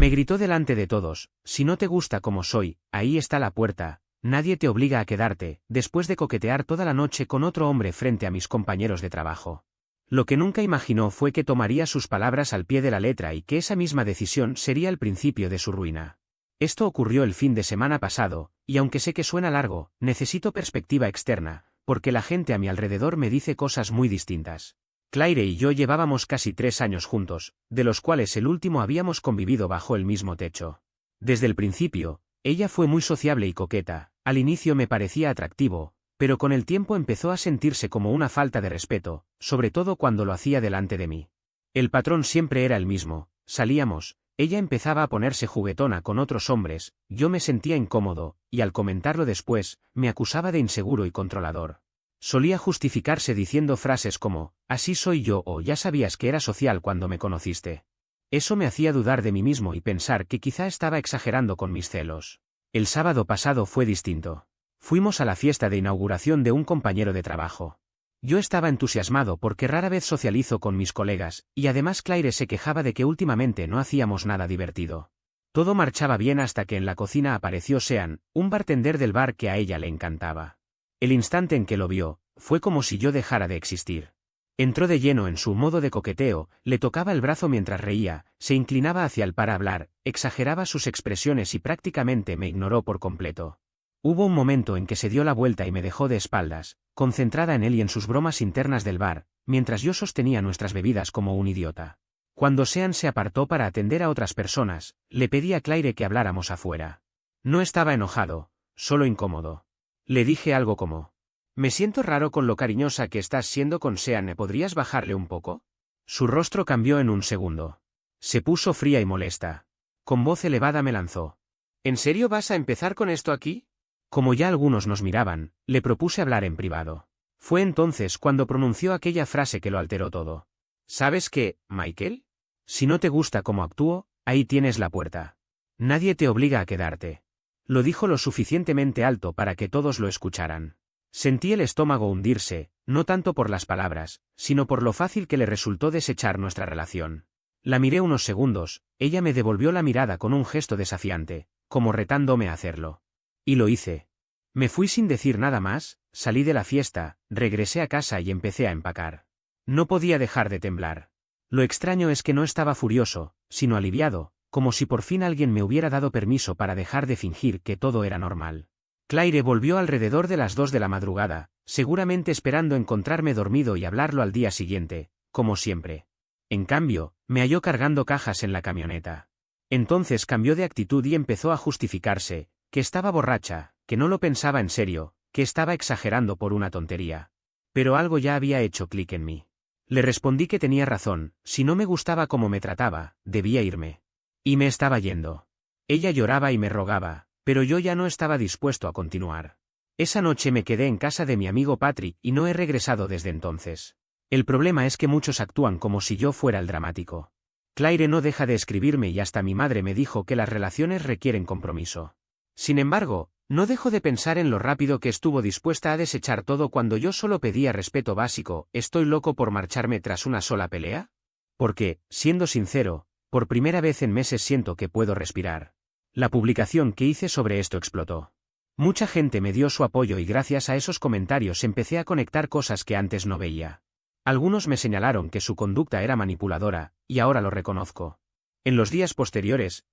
Me gritó delante de todos, si no te gusta como soy, ahí está la puerta, nadie te obliga a quedarte, después de coquetear toda la noche con otro hombre frente a mis compañeros de trabajo. Lo que nunca imaginó fue que tomaría sus palabras al pie de la letra y que esa misma decisión sería el principio de su ruina. Esto ocurrió el fin de semana pasado, y aunque sé que suena largo, necesito perspectiva externa, porque la gente a mi alrededor me dice cosas muy distintas. Claire y yo llevábamos casi 3 años juntos, de los cuales el último habíamos convivido bajo el mismo techo. Desde el principio, ella fue muy sociable y coqueta, al inicio me parecía atractivo, pero con el tiempo empezó a sentirse como una falta de respeto, sobre todo cuando lo hacía delante de mí. El patrón siempre era el mismo, salíamos, ella empezaba a ponerse juguetona con otros hombres, yo me sentía incómodo, y al comentarlo después, me acusaba de inseguro y controlador. Solía justificarse diciendo frases como, así soy yo o ya sabías que era social cuando me conociste. Eso me hacía dudar de mí mismo y pensar que quizá estaba exagerando con mis celos. El sábado pasado fue distinto. Fuimos a la fiesta de inauguración de un compañero de trabajo. Yo estaba entusiasmado porque rara vez socializo con mis colegas, y además Claire se quejaba de que últimamente no hacíamos nada divertido. Todo marchaba bien hasta que en la cocina apareció Sean, un bartender del bar que a ella le encantaba. El instante en que lo vio, fue como si yo dejara de existir. Entró de lleno en su modo de coqueteo, le tocaba el brazo mientras reía, se inclinaba hacia él para hablar, exageraba sus expresiones y prácticamente me ignoró por completo. Hubo un momento en que se dio la vuelta y me dejó de espaldas, concentrada en él y en sus bromas internas del bar, mientras yo sostenía nuestras bebidas como un idiota. Cuando Sean se apartó para atender a otras personas, le pedí a Claire que habláramos afuera. No estaba enojado, solo incómodo. Le dije algo como, me siento raro con lo cariñosa que estás siendo con Sean, ¿me podrías bajarle un poco? Su rostro cambió en un segundo. Se puso fría y molesta. Con voz elevada me lanzó. ¿En serio vas a empezar con esto aquí? Como ya algunos nos miraban, le propuse hablar en privado. Fue entonces cuando pronunció aquella frase que lo alteró todo. ¿Sabes qué, Michael? Si no te gusta cómo actúo, ahí tienes la puerta. Nadie te obliga a quedarte. Lo dijo lo suficientemente alto para que todos lo escucharan. Sentí el estómago hundirse, no tanto por las palabras, sino por lo fácil que le resultó desechar nuestra relación. La miré unos segundos, ella me devolvió la mirada con un gesto desafiante, como retándome a hacerlo. Y lo hice. Me fui sin decir nada más, salí de la fiesta, regresé a casa y empecé a empacar. No podía dejar de temblar. Lo extraño es que no estaba furioso, sino aliviado, como si por fin alguien me hubiera dado permiso para dejar de fingir que todo era normal. Claire volvió alrededor de las 2 de la madrugada, seguramente esperando encontrarme dormido y hablarlo al día siguiente, como siempre. En cambio, me halló cargando cajas en la camioneta. Entonces cambió de actitud y empezó a justificarse, que estaba borracha, que no lo pensaba en serio, que estaba exagerando por una tontería. Pero algo ya había hecho clic en mí. Le respondí que tenía razón, si no me gustaba cómo me trataba, debía irme. Y me estaba yendo. Ella lloraba y me rogaba, pero yo ya no estaba dispuesto a continuar. Esa noche me quedé en casa de mi amigo Patrick y no he regresado desde entonces. El problema es que muchos actúan como si yo fuera el dramático. Claire no deja de escribirme y hasta mi madre me dijo que las relaciones requieren compromiso. Sin embargo, no dejo de pensar en lo rápido que estuvo dispuesta a desechar todo cuando yo solo pedía respeto básico. ¿Estoy loco por marcharme tras una sola pelea? Porque, siendo sincero, por primera vez en meses siento que puedo respirar. La publicación que hice sobre esto explotó. Mucha gente me dio su apoyo y gracias a esos comentarios empecé a conectar cosas que antes no veía. Algunos me señalaron que su conducta era manipuladora, y ahora lo reconozco. En los días posteriores,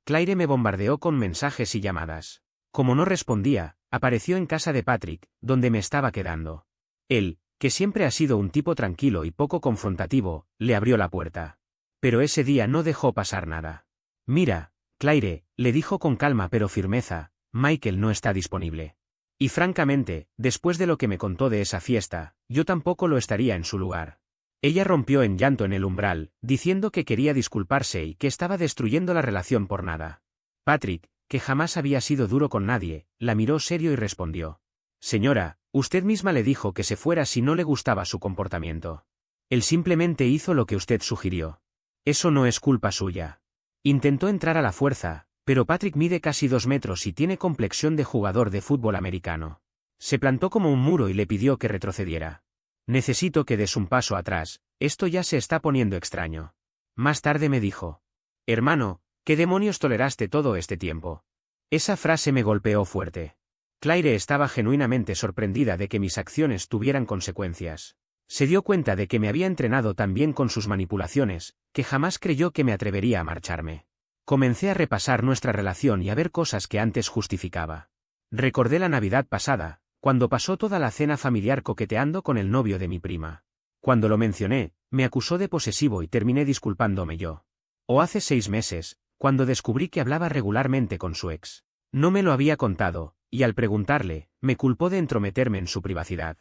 Claire me bombardeó con mensajes y llamadas. Como no respondía, apareció en casa de Patrick, donde me estaba quedando. Él, que siempre ha sido un tipo tranquilo y poco confrontativo, le abrió la puerta. Pero ese día no dejó pasar nada. Mira, Claire, le dijo con calma pero firmeza, Michael no está disponible. Y francamente, después de lo que me contó de esa fiesta, yo tampoco lo estaría en su lugar. Ella rompió en llanto en el umbral, diciendo que quería disculparse y que estaba destruyendo la relación por nada. Patrick, que jamás había sido duro con nadie, la miró serio y respondió. Señora, usted misma le dijo que se fuera si no le gustaba su comportamiento. Él simplemente hizo lo que usted sugirió. Eso no es culpa suya. Intentó entrar a la fuerza, pero Patrick mide casi 2 metros y tiene complexión de jugador de fútbol americano. Se plantó como un muro y le pidió que retrocediera. Necesito que des un paso atrás, esto ya se está poniendo extraño. Más tarde me dijo. Hermano, ¿Qué demonios toleraste todo este tiempo? Esa frase me golpeó fuerte. Claire estaba genuinamente sorprendida de que mis acciones tuvieran consecuencias. Se dio cuenta de que me había entrenado tan bien con sus manipulaciones, que jamás creyó que me atrevería a marcharme. Comencé a repasar nuestra relación y a ver cosas que antes justificaba. Recordé la Navidad pasada, cuando pasó toda la cena familiar coqueteando con el novio de mi prima. Cuando lo mencioné, me acusó de posesivo y terminé disculpándome yo. O hace 6 meses, cuando descubrí que hablaba regularmente con su ex. No me lo había contado, y al preguntarle, me culpó de entrometerme en su privacidad.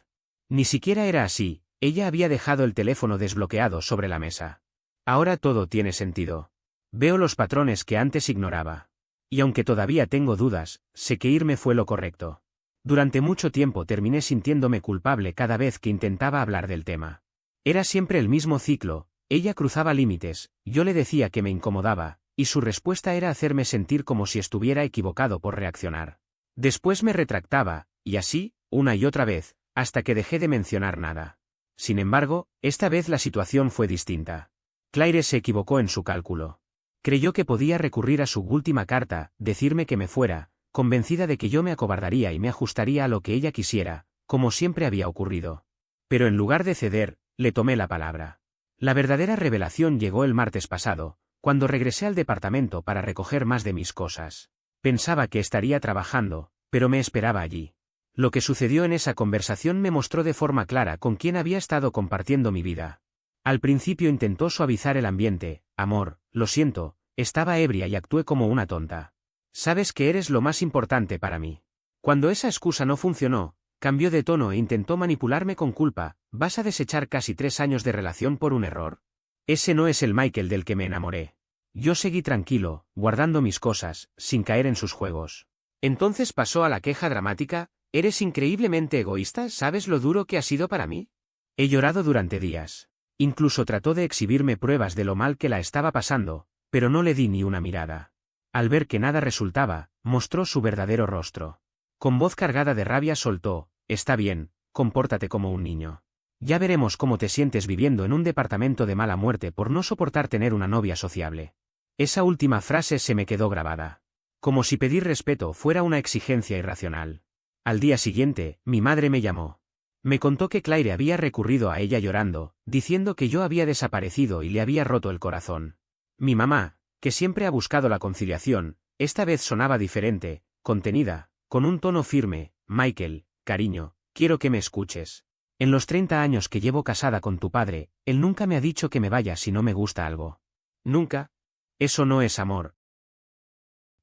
Ni siquiera era así, ella había dejado el teléfono desbloqueado sobre la mesa. Ahora todo tiene sentido. Veo los patrones que antes ignoraba. Y aunque todavía tengo dudas, sé que irme fue lo correcto. Durante mucho tiempo terminé sintiéndome culpable cada vez que intentaba hablar del tema. Era siempre el mismo ciclo, ella cruzaba límites, yo le decía que me incomodaba, y su respuesta era hacerme sentir como si estuviera equivocado por reaccionar. Después me retractaba, y así, una y otra vez, hasta que dejé de mencionar nada. Sin embargo, esta vez la situación fue distinta. Claire se equivocó en su cálculo. Creyó que podía recurrir a su última carta, decirme que me fuera, convencida de que yo me acobardaría y me ajustaría a lo que ella quisiera, como siempre había ocurrido. Pero en lugar de ceder, le tomé la palabra. La verdadera revelación llegó el martes pasado, cuando regresé al departamento para recoger más de mis cosas. Pensaba que estaría trabajando, pero me esperaba allí. Lo que sucedió en esa conversación me mostró de forma clara con quién había estado compartiendo mi vida. Al principio intentó suavizar el ambiente, amor, lo siento, estaba ebria y actué como una tonta. Sabes que eres lo más importante para mí. Cuando esa excusa no funcionó, cambió de tono e intentó manipularme con culpa. ¿Vas a desechar casi 3 años de relación por un error? Ese no es el Michael del que me enamoré. Yo seguí tranquilo, guardando mis cosas, sin caer en sus juegos. Entonces pasó a la queja dramática. ¿Eres increíblemente egoísta? ¿Sabes lo duro que ha sido para mí? He llorado durante días. Incluso trató de exhibirme pruebas de lo mal que la estaba pasando, pero no le di ni una mirada. Al ver que nada resultaba, mostró su verdadero rostro. Con voz cargada de rabia soltó: está bien, compórtate como un niño. Ya veremos cómo te sientes viviendo en un departamento de mala muerte por no soportar tener una novia sociable. Esa última frase se me quedó grabada. Como si pedir respeto fuera una exigencia irracional. Al día siguiente, mi madre me llamó. Me contó que Claire había recurrido a ella llorando, diciendo que yo había desaparecido y le había roto el corazón. Mi mamá, que siempre ha buscado la conciliación, esta vez sonaba diferente, contenida, con un tono firme: Michael, cariño, quiero que me escuches. En los 30 años que llevo casada con tu padre, él nunca me ha dicho que me vaya si no me gusta algo. Nunca. Eso no es amor.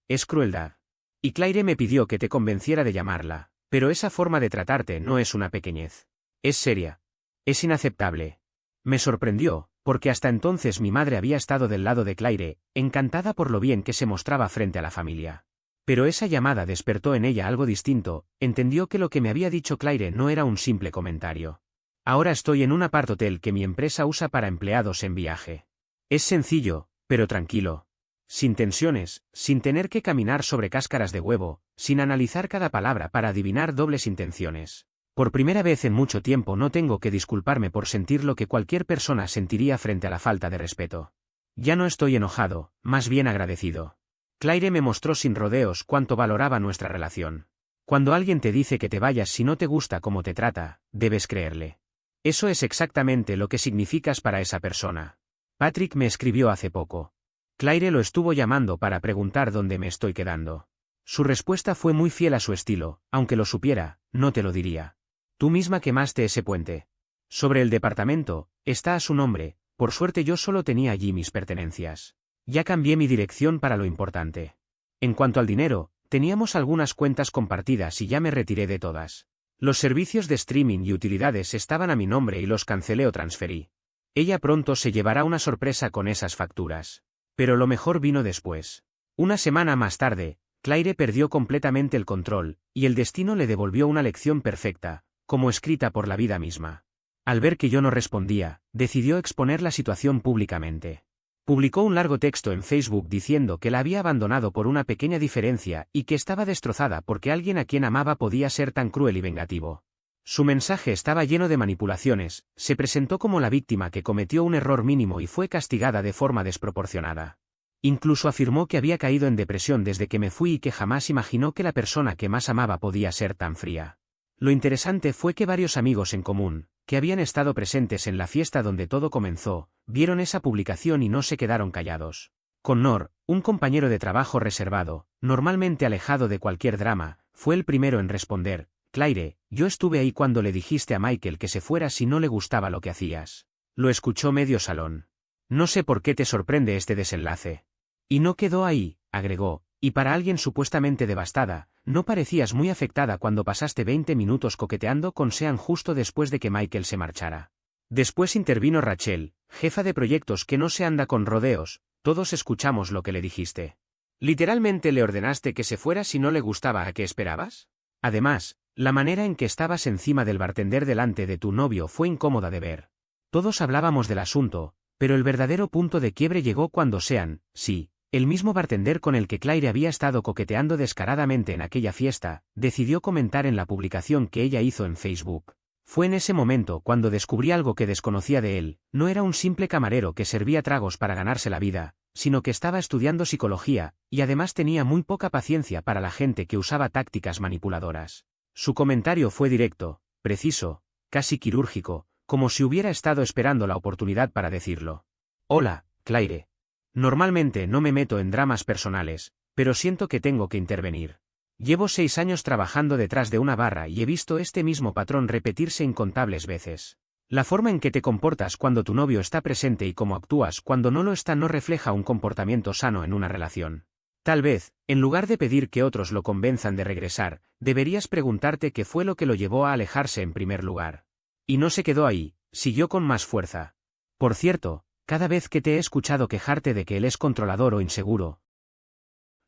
Es crueldad. Y Claire me pidió que te convenciera de llamarla, pero esa forma de tratarte no es una pequeñez. Es seria. Es inaceptable. Me sorprendió, porque hasta entonces mi madre había estado del lado de Claire, encantada por lo bien que se mostraba frente a la familia. Pero esa llamada despertó en ella algo distinto. Entendió que lo que me había dicho Claire no era un simple comentario. Ahora estoy en un apart-hotel que mi empresa usa para empleados en viaje. Es sencillo, pero tranquilo. Sin tensiones, sin tener que caminar sobre cáscaras de huevo, sin analizar cada palabra para adivinar dobles intenciones. Por primera vez en mucho tiempo no tengo que disculparme por sentir lo que cualquier persona sentiría frente a la falta de respeto. Ya no estoy enojado, más bien agradecido. Claire me mostró sin rodeos cuánto valoraba nuestra relación. Cuando alguien te dice que te vayas si no te gusta cómo te trata, debes creerle. Eso es exactamente lo que significas para esa persona. Patrick me escribió hace poco. Claire lo estuvo llamando para preguntar dónde me estoy quedando. Su respuesta fue muy fiel a su estilo: aunque lo supiera, no te lo diría. Tú misma quemaste ese puente. Sobre el departamento, está a su nombre, por suerte yo solo tenía allí mis pertenencias. Ya cambié mi dirección para lo importante. En cuanto al dinero, teníamos algunas cuentas compartidas y ya me retiré de todas. Los servicios de streaming y utilidades estaban a mi nombre y los cancelé o transferí. Ella pronto se llevará una sorpresa con esas facturas. Pero lo mejor vino después. Una semana más tarde, Claire perdió completamente el control, y el destino le devolvió una lección perfecta, como escrita por la vida misma. Al ver que yo no respondía, decidió exponer la situación públicamente. Publicó un largo texto en Facebook diciendo que la había abandonado por una pequeña diferencia y que estaba destrozada porque alguien a quien amaba podía ser tan cruel y vengativo. Su mensaje estaba lleno de manipulaciones. Se presentó como la víctima que cometió un error mínimo y fue castigada de forma desproporcionada. Incluso afirmó que había caído en depresión desde que me fui y que jamás imaginó que la persona que más amaba podía ser tan fría. Lo interesante fue que varios amigos en común, que habían estado presentes en la fiesta donde todo comenzó, vieron esa publicación y no se quedaron callados. Connor, un compañero de trabajo reservado, normalmente alejado de cualquier drama, fue el primero en responder: Claire, yo estuve ahí cuando le dijiste a Michael que se fuera si no le gustaba lo que hacías. Lo escuchó medio salón. No sé por qué te sorprende este desenlace. Y no quedó ahí, agregó, y para alguien supuestamente devastada, no parecías muy afectada cuando pasaste 20 minutos coqueteando con Sean justo después de que Michael se marchara. Después intervino Rachel, jefa de proyectos que no se anda con rodeos. Todos escuchamos lo que le dijiste. ¿Literalmente le ordenaste que se fuera si no le gustaba a qué esperabas? Además, la manera en que estabas encima del bartender delante de tu novio fue incómoda de ver. Todos hablábamos del asunto, pero el verdadero punto de quiebre llegó cuando Sean, sí, el mismo bartender con el que Claire había estado coqueteando descaradamente en aquella fiesta, decidió comentar en la publicación que ella hizo en Facebook. Fue en ese momento cuando descubrí algo que desconocía de él: no era un simple camarero que servía tragos para ganarse la vida, sino que estaba estudiando psicología, y además tenía muy poca paciencia para la gente que usaba tácticas manipuladoras. Su comentario fue directo, preciso, casi quirúrgico, como si hubiera estado esperando la oportunidad para decirlo. Hola, Claire. Normalmente no me meto en dramas personales, pero siento que tengo que intervenir. Llevo 6 años trabajando detrás de una barra y he visto este mismo patrón repetirse incontables veces. La forma en que te comportas cuando tu novio está presente y cómo actúas cuando no lo está no refleja un comportamiento sano en una relación. Tal vez, en lugar de pedir que otros lo convenzan de regresar, deberías preguntarte qué fue lo que lo llevó a alejarse en primer lugar. Y no se quedó ahí, siguió con más fuerza. Por cierto, cada vez que te he escuchado quejarte de que él es controlador o inseguro,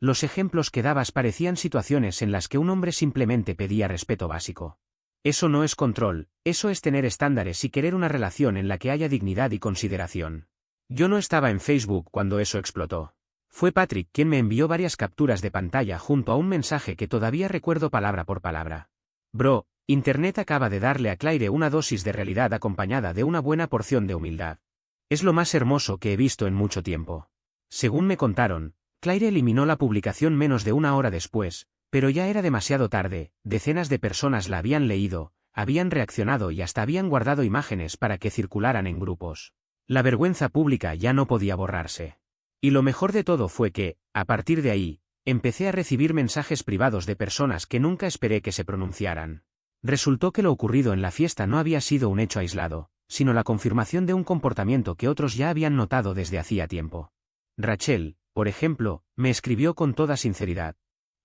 los ejemplos que dabas parecían situaciones en las que un hombre simplemente pedía respeto básico. Eso no es control, eso es tener estándares y querer una relación en la que haya dignidad y consideración. Yo no estaba en Facebook cuando eso explotó. Fue Patrick quien me envió varias capturas de pantalla junto a un mensaje que todavía recuerdo palabra por palabra. Bro, Internet acaba de darle a Claire una dosis de realidad acompañada de una buena porción de humildad. Es lo más hermoso que he visto en mucho tiempo. Según me contaron, Claire eliminó la publicación menos de una hora después, pero ya era demasiado tarde. Decenas de personas la habían leído, habían reaccionado y hasta habían guardado imágenes para que circularan en grupos. La vergüenza pública ya no podía borrarse. Y lo mejor de todo fue que, a partir de ahí, empecé a recibir mensajes privados de personas que nunca esperé que se pronunciaran. Resultó que lo ocurrido en la fiesta no había sido un hecho aislado, sino la confirmación de un comportamiento que otros ya habían notado desde hacía tiempo. Rachel, por ejemplo, me escribió con toda sinceridad: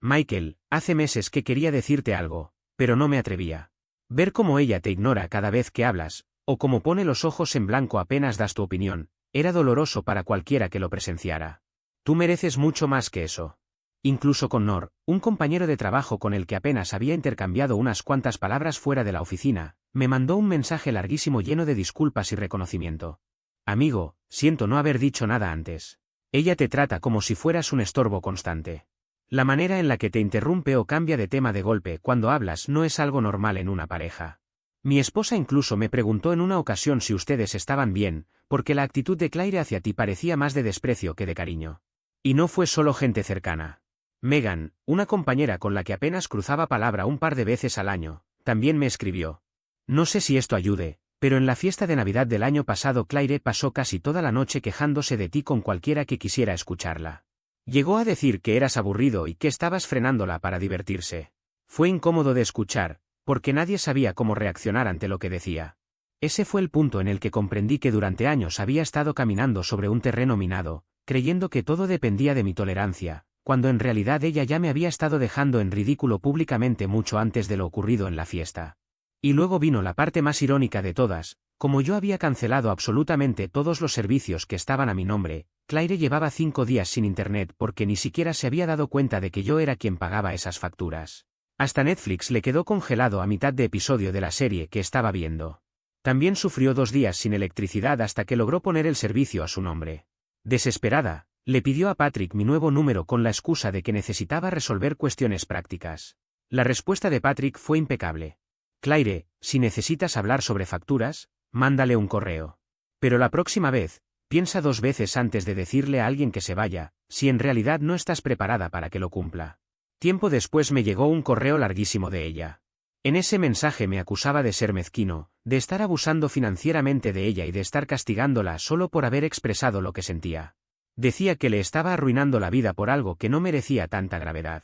Michael, hace meses que quería decirte algo, pero no me atrevía. Ver cómo ella te ignora cada vez que hablas, o cómo pone los ojos en blanco apenas das tu opinión, era doloroso para cualquiera que lo presenciara. Tú mereces mucho más que eso. Incluso Connor, un compañero de trabajo con el que apenas había intercambiado unas cuantas palabras fuera de la oficina, me mandó un mensaje larguísimo lleno de disculpas y reconocimiento. Amigo, siento no haber dicho nada antes. Ella te trata como si fueras un estorbo constante. La manera en la que te interrumpe o cambia de tema de golpe cuando hablas no es algo normal en una pareja. Mi esposa incluso me preguntó en una ocasión si ustedes estaban bien, porque la actitud de Claire hacia ti parecía más de desprecio que de cariño. Y no fue solo gente cercana. Megan, una compañera con la que apenas cruzaba palabra un par de veces al año, también me escribió. No sé si esto ayude, pero en la fiesta de Navidad del año pasado Claire pasó casi toda la noche quejándose de ti con cualquiera que quisiera escucharla. Llegó a decir que eras aburrido y que estabas frenándola para divertirse. Fue incómodo de escuchar, porque nadie sabía cómo reaccionar ante lo que decía. Ese fue el punto en el que comprendí que durante años había estado caminando sobre un terreno minado, creyendo que todo dependía de mi tolerancia, cuando en realidad ella ya me había estado dejando en ridículo públicamente mucho antes de lo ocurrido en la fiesta. Y luego vino la parte más irónica de todas: como yo había cancelado absolutamente todos los servicios que estaban a mi nombre, Claire llevaba 5 días sin internet porque ni siquiera se había dado cuenta de que yo era quien pagaba esas facturas. Hasta Netflix le quedó congelado a mitad de episodio de la serie que estaba viendo. También sufrió 2 días sin electricidad hasta que logró poner el servicio a su nombre. Desesperada, le pidió a Patrick mi nuevo número con la excusa de que necesitaba resolver cuestiones prácticas. La respuesta de Patrick fue impecable. Claire, si necesitas hablar sobre facturas, mándale un correo. Pero la próxima vez, Piensa 2 veces antes de decirle a alguien que se vaya, si en realidad no estás preparada para que lo cumpla. Tiempo después me llegó un correo larguísimo de ella. En ese mensaje me acusaba de ser mezquino, de estar abusando financieramente de ella y de estar castigándola solo por haber expresado lo que sentía. Decía que le estaba arruinando la vida por algo que no merecía tanta gravedad.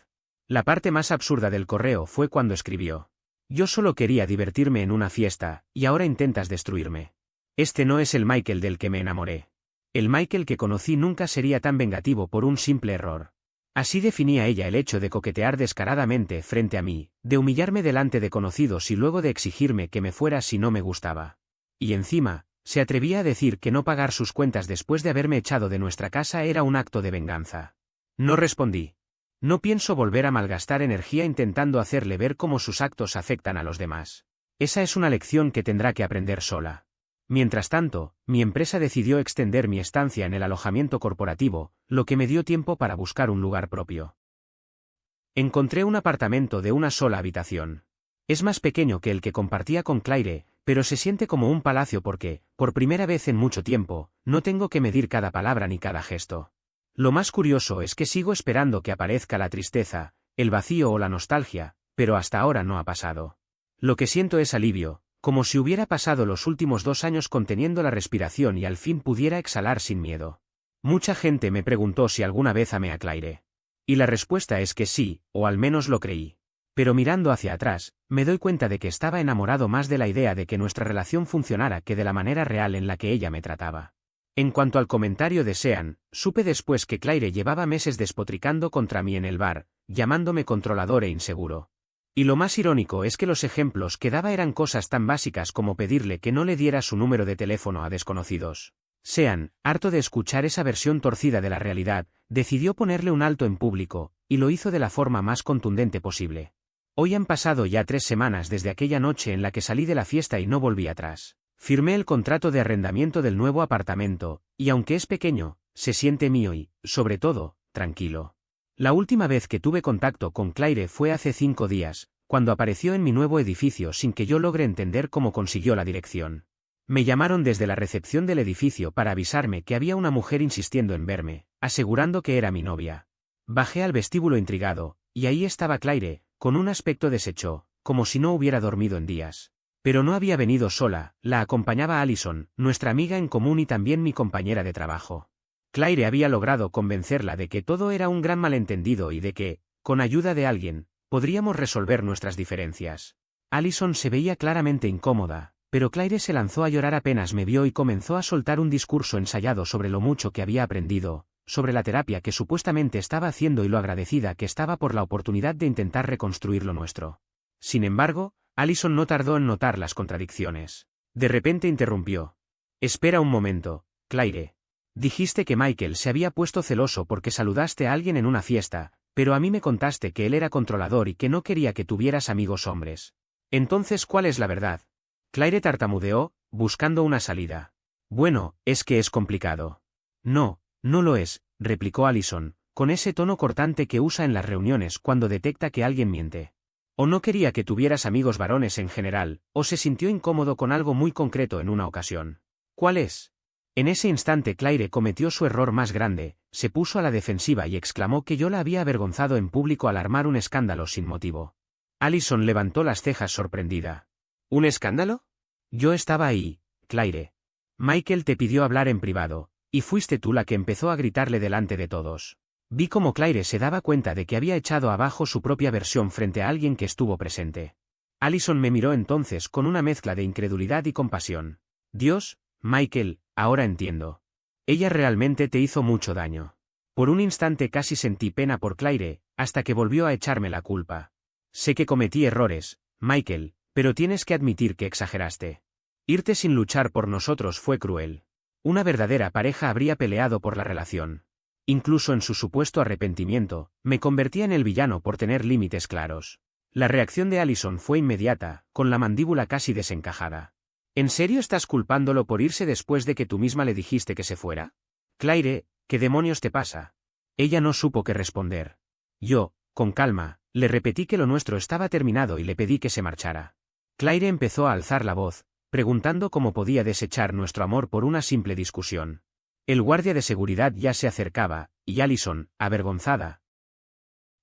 La parte más absurda del correo fue cuando escribió: yo solo quería divertirme en una fiesta, y ahora intentas destruirme. Este no es el Michael del que me enamoré. El Michael que conocí nunca sería tan vengativo por un simple error. Así definía ella el hecho de coquetear descaradamente frente a mí, de humillarme delante de conocidos y luego de exigirme que me fuera si no me gustaba. Y encima, se atrevía a decir que no pagar sus cuentas después de haberme echado de nuestra casa era un acto de venganza. No respondí. No pienso volver a malgastar energía intentando hacerle ver cómo sus actos afectan a los demás. Esa es una lección que tendrá que aprender sola. Mientras tanto, mi empresa decidió extender mi estancia en el alojamiento corporativo, lo que me dio tiempo para buscar un lugar propio. Encontré un apartamento de una sola habitación. Es más pequeño que el que compartía con Claire, pero se siente como un palacio porque, por primera vez en mucho tiempo, no tengo que medir cada palabra ni cada gesto. Lo más curioso es que sigo esperando que aparezca la tristeza, el vacío o la nostalgia, pero hasta ahora no ha pasado. Lo que siento es alivio, como si hubiera pasado los últimos 2 años conteniendo la respiración y al fin pudiera exhalar sin miedo. Mucha gente me preguntó si alguna vez amé a Claire. Y la respuesta es que sí, o al menos lo creí. Pero mirando hacia atrás, me doy cuenta de que estaba enamorado más de la idea de que nuestra relación funcionara que de la manera real en la que ella me trataba. En cuanto al comentario de Sean, supe después que Claire llevaba meses despotricando contra mí en el bar, llamándome controlador e inseguro. Y lo más irónico es que los ejemplos que daba eran cosas tan básicas como pedirle que no le diera su número de teléfono a desconocidos. Sean, harto de escuchar esa versión torcida de la realidad, decidió ponerle un alto en público, y lo hizo de la forma más contundente posible. Hoy han pasado ya 3 semanas desde aquella noche en la que salí de la fiesta y no volví atrás. Firmé el contrato de arrendamiento del nuevo apartamento, y aunque es pequeño, se siente mío y, sobre todo, tranquilo. La última vez que tuve contacto con Claire fue hace 5 días, cuando apareció en mi nuevo edificio sin que yo logre entender cómo consiguió la dirección. Me llamaron desde la recepción del edificio para avisarme que había una mujer insistiendo en verme, asegurando que era mi novia. Bajé al vestíbulo intrigado, y ahí estaba Claire, con un aspecto deshecho, como si no hubiera dormido en días. Pero no había venido sola, la acompañaba Allison, nuestra amiga en común y también mi compañera de trabajo. Claire había logrado convencerla de que todo era un gran malentendido y de que, con ayuda de alguien, podríamos resolver nuestras diferencias. Allison se veía claramente incómoda, pero Claire se lanzó a llorar apenas me vio y comenzó a soltar un discurso ensayado sobre lo mucho que había aprendido, sobre la terapia que supuestamente estaba haciendo y lo agradecida que estaba por la oportunidad de intentar reconstruir lo nuestro. Sin embargo, Allison no tardó en notar las contradicciones. De repente interrumpió. Espera un momento, Claire. Dijiste que Michael se había puesto celoso porque saludaste a alguien en una fiesta, pero a mí me contaste que él era controlador y que no quería que tuvieras amigos hombres. Entonces, ¿cuál es la verdad? Claire tartamudeó, buscando una salida. Bueno, es que es complicado. No, no lo es, replicó Allison, con ese tono cortante que usa en las reuniones cuando detecta que alguien miente. O no quería que tuvieras amigos varones en general, o se sintió incómodo con algo muy concreto en una ocasión. ¿Cuál es? En ese instante Claire cometió su error más grande, se puso a la defensiva y exclamó que yo la había avergonzado en público al armar un escándalo sin motivo. Allison levantó las cejas sorprendida. ¿Un escándalo? Yo estaba ahí, Claire. Michael te pidió hablar en privado, y fuiste tú la que empezó a gritarle delante de todos. Vi cómo Claire se daba cuenta de que había echado abajo su propia versión frente a alguien que estuvo presente. Allison me miró entonces con una mezcla de incredulidad y compasión. Dios, Michael, ahora entiendo. Ella realmente te hizo mucho daño. Por un instante casi sentí pena por Claire, hasta que volvió a echarme la culpa. Sé que cometí errores, Michael, pero tienes que admitir que exageraste. Irte sin luchar por nosotros fue cruel. Una verdadera pareja habría peleado por la relación. Incluso en su supuesto arrepentimiento, me convertía en el villano por tener límites claros. La reacción de Allison fue inmediata, con la mandíbula casi desencajada. ¿En serio estás culpándolo por irse después de que tú misma le dijiste que se fuera? Claire, ¿qué demonios te pasa? Ella no supo qué responder. Yo, con calma, le repetí que lo nuestro estaba terminado y le pedí que se marchara. Claire empezó a alzar la voz, preguntando cómo podía desechar nuestro amor por una simple discusión. El guardia de seguridad ya se acercaba, y Allison, avergonzada,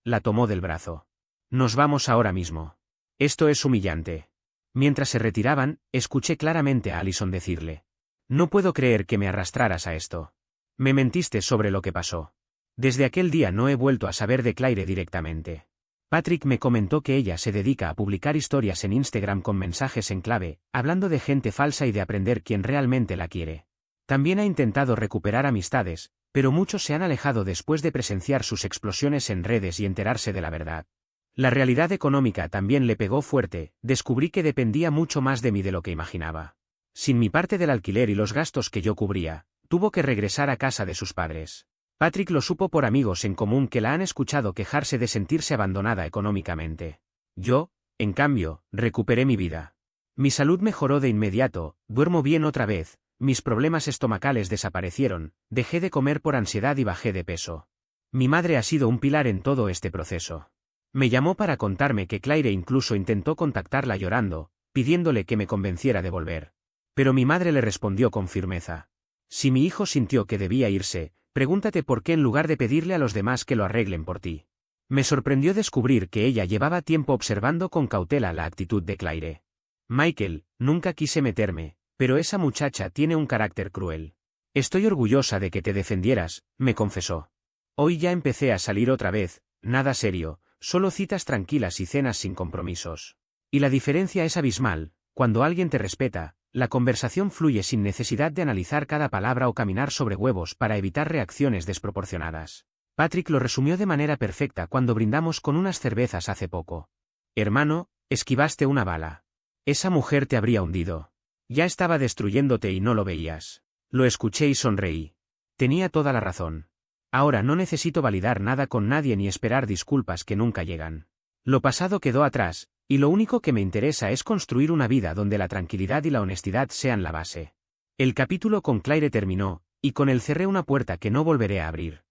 la tomó del brazo. Nos vamos ahora mismo. Esto es humillante. Mientras se retiraban, escuché claramente a Allison decirle: no puedo creer que me arrastraras a esto. Me mentiste sobre lo que pasó. Desde aquel día no he vuelto a saber de Claire directamente. Patrick me comentó que ella se dedica a publicar historias en Instagram con mensajes en clave, hablando de gente falsa y de aprender quién realmente la quiere. También ha intentado recuperar amistades, pero muchos se han alejado después de presenciar sus explosiones en redes y enterarse de la verdad. La realidad económica también le pegó fuerte, descubrí que dependía mucho más de mí de lo que imaginaba. Sin mi parte del alquiler y los gastos que yo cubría, tuvo que regresar a casa de sus padres. Patrick lo supo por amigos en común que la han escuchado quejarse de sentirse abandonada económicamente. Yo, en cambio, recuperé mi vida. Mi salud mejoró de inmediato, duermo bien otra vez, mis problemas estomacales desaparecieron, dejé de comer por ansiedad y bajé de peso. Mi madre ha sido un pilar en todo este proceso. Me llamó para contarme que Claire incluso intentó contactarla llorando, pidiéndole que me convenciera de volver. Pero mi madre le respondió con firmeza: si mi hijo sintió que debía irse, pregúntate por qué en lugar de pedirle a los demás que lo arreglen por ti. Me sorprendió descubrir que ella llevaba tiempo observando con cautela la actitud de Claire. Michael, nunca quise meterme, pero esa muchacha tiene un carácter cruel. Estoy orgullosa de que te defendieras, me confesó. Hoy ya empecé a salir otra vez, nada serio, solo citas tranquilas y cenas sin compromisos. Y la diferencia es abismal: cuando alguien te respeta, la conversación fluye sin necesidad de analizar cada palabra o caminar sobre huevos para evitar reacciones desproporcionadas. Patrick lo resumió de manera perfecta cuando brindamos con unas cervezas hace poco. Hermano, esquivaste una bala. Esa mujer te habría hundido. Ya estaba destruyéndote y no lo veías. Lo escuché y sonreí. Tenía toda la razón. Ahora no necesito validar nada con nadie ni esperar disculpas que nunca llegan. Lo pasado quedó atrás, y lo único que me interesa es construir una vida donde la tranquilidad y la honestidad sean la base. El capítulo con Claire terminó, y con él cerré una puerta que no volveré a abrir.